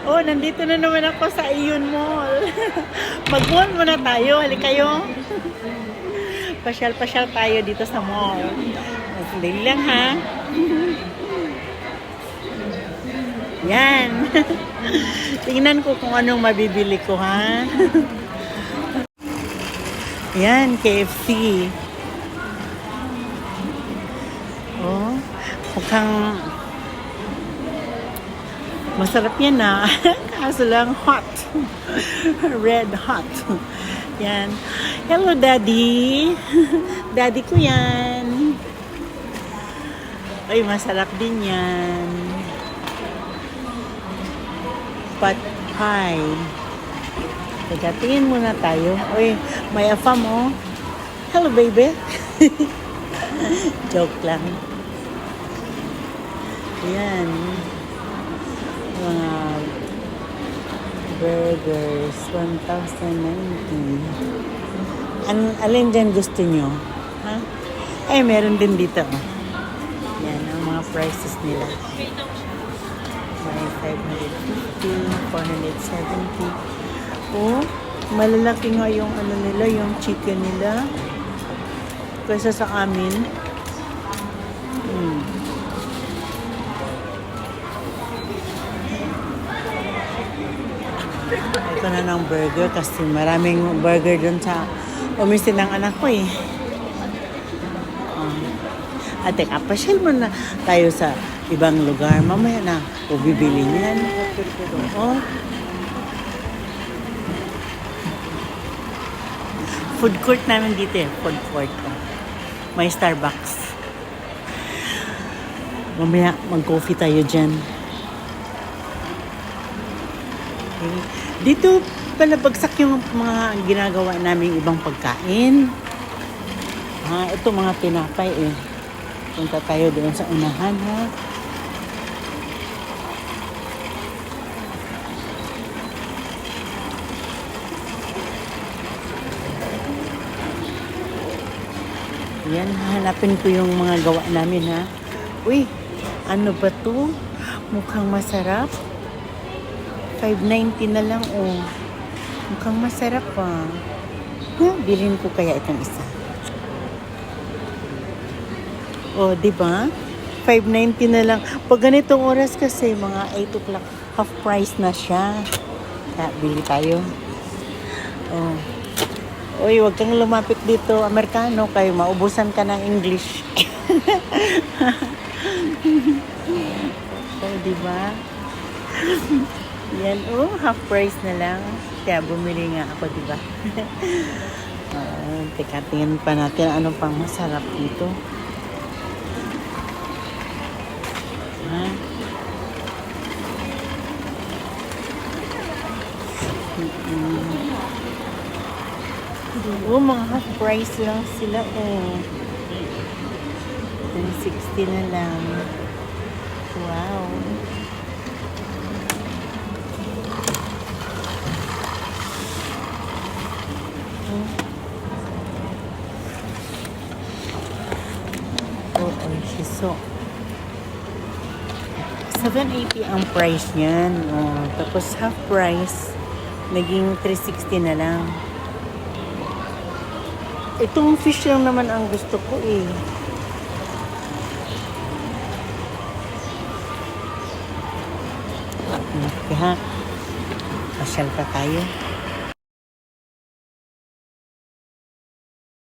Oh, nandito na naman ako sa Iyon Mall. Mag-mall muna tayo. Halika kayo. Pasyal-pasyal tayo dito sa mall. Sandali lang ha. Yan. Tingnan ko kung anong mabibili ko ha. Yan, KFC. Oh, mukhang masarap yan na. Kaso lang hot. Red hot. Yan. Hello, Daddy. Daddy ko yan. Ay, masarap din yan. Pot pie. Teka, tingin muna tayo. Uy, may afam oh. Hello, baby. Joke lang. Yan. Mga burgers, 1,090. Alin dyan gusto nyo? Ha? Eh, meron din dito. Yan, ang mga prices nila. May 550, 470. Oh, malalaki nga yung ano nila, yung chicken nila. Kaysa sa amin. Ito na ng burger kasi maraming burger dun sa umisin ng anak ko eh. At teka, pasyal mo na tayo sa ibang lugar. Mamaya na, o bibili niyan. Oh. Food court namin dito eh. Food court. May Starbucks. Mamaya, mag-coffee tayo dyan. Okay. Dito pala bagsak yung mga ginagawa naming ibang pagkain. Ito mga tinapay eh. Punta tayo doon sa unahan ha. Yan, hanapin ko yung mga gawa namin ha. Uy, ano ba to? Mukhang masarap. 590 na lang oh. Mukhang masarap pa. Bilhin ko kaya itong isa. Oh, di ba? 590 na lang. Pag ganitong oras kasi mga 8 o'clock, half price na siya. Kaya bili tayo. Oh. Uy, wag kang lumapit dito, Amerikano, kayo maubusan ka ng English. Oh, di ba? Yan, oh, half price na lang. Kaya bumili nga ako, di ba? Teka, tingnan pa natin ano pang masarap dito. Oh, mga half price lang sila oh. 360 na lang. Wow. Oh, shiso. 780 ang price niyan. Oh, tapos half price naging 360 na lang. Itong fish lang naman ang gusto ko eh. Kaya, pasyal pa tayo.